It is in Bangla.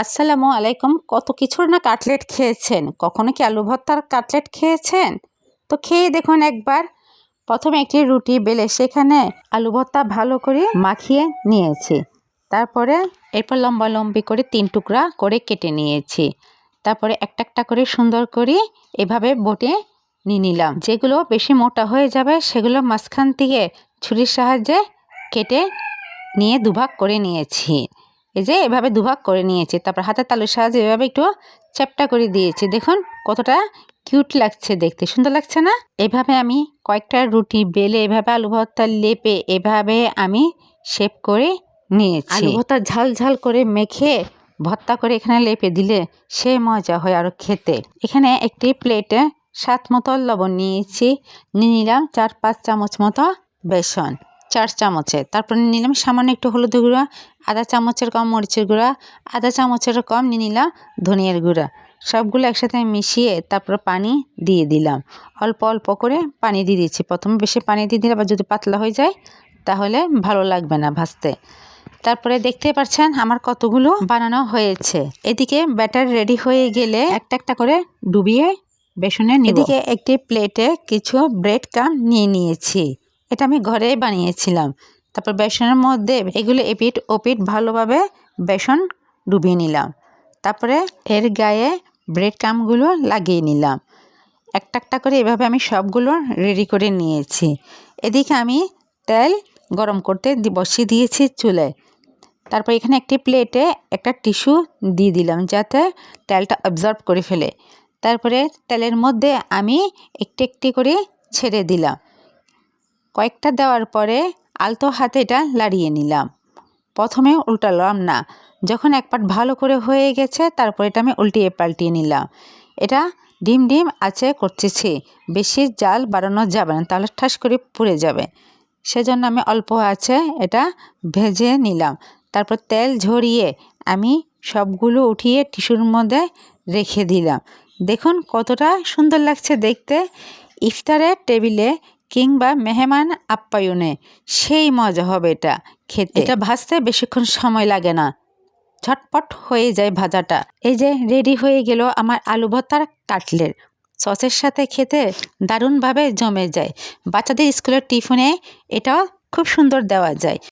আসসালামু আলাইকুম। কত কিছুর না কাটলেট খেয়েছেন, কখনো কি আলু ভর্তার কাটলেট খেয়েছেন? তো খেয়ে দেখুন একবার। প্রথমে একটি রুটি বেলে সেখানে আলু ভর্তা ভালো করে মাখিয়ে নিয়েছি। তারপরে এরপর লম্বা লম্বি করে 3 টুকরা করে কেটে নিয়েছি। তারপরে একটা একটা করে সুন্দর করে এভাবে বটে নিয়ে নিলাম। যেগুলো বেশি মোটা হয়ে যাবে সেগুলো মাঝখান থেকে ছুরির সাহায্যে কেটে নিয়ে দুভাগ করে নিয়েছি। এই যে এভাবে দুভাগ করে নিয়েছি। তারপর হাতের তালুর সাহায্যে এভাবে একটু চ্যাপ্টা করে দিয়েছি। দেখুন কতটা কিউট লাগছে দেখতে, সুন্দর লাগছে না? এভাবে আমি কয়েকটা রুটি বেলে এভাবে আলু ভর্তা লেপে এভাবে আমি শেপ করে নিয়েছি। আলু ভর্তা ঝাল ঝাল করে মেখে ভর্তা করে এখানে লেপে দিলে সে মজা হয় আরও খেতে। এখানে একটি প্লেটে স্বাদ মতো লবণ নিয়েছি, নিয়ে নিলাম 4-5 চামচ মতো বেসন, 4 চামচে। তারপর নিলাম সামান্য একটু হলুদের গুঁড়া, আধা চামচের কম মরিচের গুঁড়া, আধা চামচের কম নিয়ে নিলাম ধনিয়ার গুঁড়া। সবগুলো একসাথে মিশিয়ে তারপর পানি দিয়ে দিলাম। অল্প অল্প করে পানি দিয়ে দিচ্ছি। প্রথমে বেশি পানি দিয়ে দিলে আবার যদি পাতলা হয়ে যায় তাহলে ভালো লাগবে না ভাজতে। তারপরে দেখতেই পাচ্ছেন আমার কতগুলো বানানো হয়েছে। এদিকে ব্যাটার রেডি হয়ে গেলে একটা একটা করে ডুবিয়ে বেসনে নিব। এদিকে একটি প্লেটে কিছু ব্রেড ক্রাম্ব নিয়ে নিয়েছি। এটা আমি ঘরেই বানিয়েছিলাম। তারপর বেসনের মধ্যে এগুলো এপিঠ ওপিঠ ভালোভাবে বেসন ডুবিয়ে নিলাম। তারপরে এর গায়ে ব্রেড ক্রাম্বগুলো লাগিয়ে নিলাম। একটা একটা করে এভাবে আমি সবগুলো রেডি করে নিয়েছি। এদিকে আমি তেল গরম করতে বসিয়ে দিয়েছি চুলায়। তারপর এখানে একটি প্লেটে একটা টিস্যু দিয়ে দিলাম যাতে তেলটা অবজর্ব করে ফেলে। তারপরে তেলের মধ্যে আমি একটি একটি করে ছেড়ে দিলাম। কয়েকটা দেওয়ার পরে আলতো হাতে এটা লাড়িয়ে নিলাম। প্রথমে উল্টালাম না। যখন এক পাট ভালো করে হয়ে গেছে তারপর এটা আমি উল্টিয়ে পাল্টিয়ে নিলাম। এটা ডিম ডিম আছে করতেছি, বেশি জাল বাড়ানো যাবে না, তাহলে ঠাস করে পুড়ে যাবে। সেজন্য আমি অল্প আছে এটা ভেজে নিলাম। তারপর তেল ঝরিয়ে আমি সবগুলো উঠিয়ে টিস্যুর মধ্যে রেখে দিলাম। দেখুন কতটা সুন্দর লাগছে দেখতে। ইফতারের টেবিলে কিংবা মেহমান আপ্যায়নে সেই মজা হবে এটা খেতে। এটা ভাজতে বেশিক্ষণ সময় লাগে না, ঝটপট হয়ে যায় ভাজাটা। এই যে রেডি হয়ে গেল আমার আলু ভর্তার কাটলেট। সসের সাথে খেতে দারুণভাবে জমে যায়। বাচ্চাদের স্কুলের টিফিনে এটাও খুব সুন্দর দেওয়া যায়।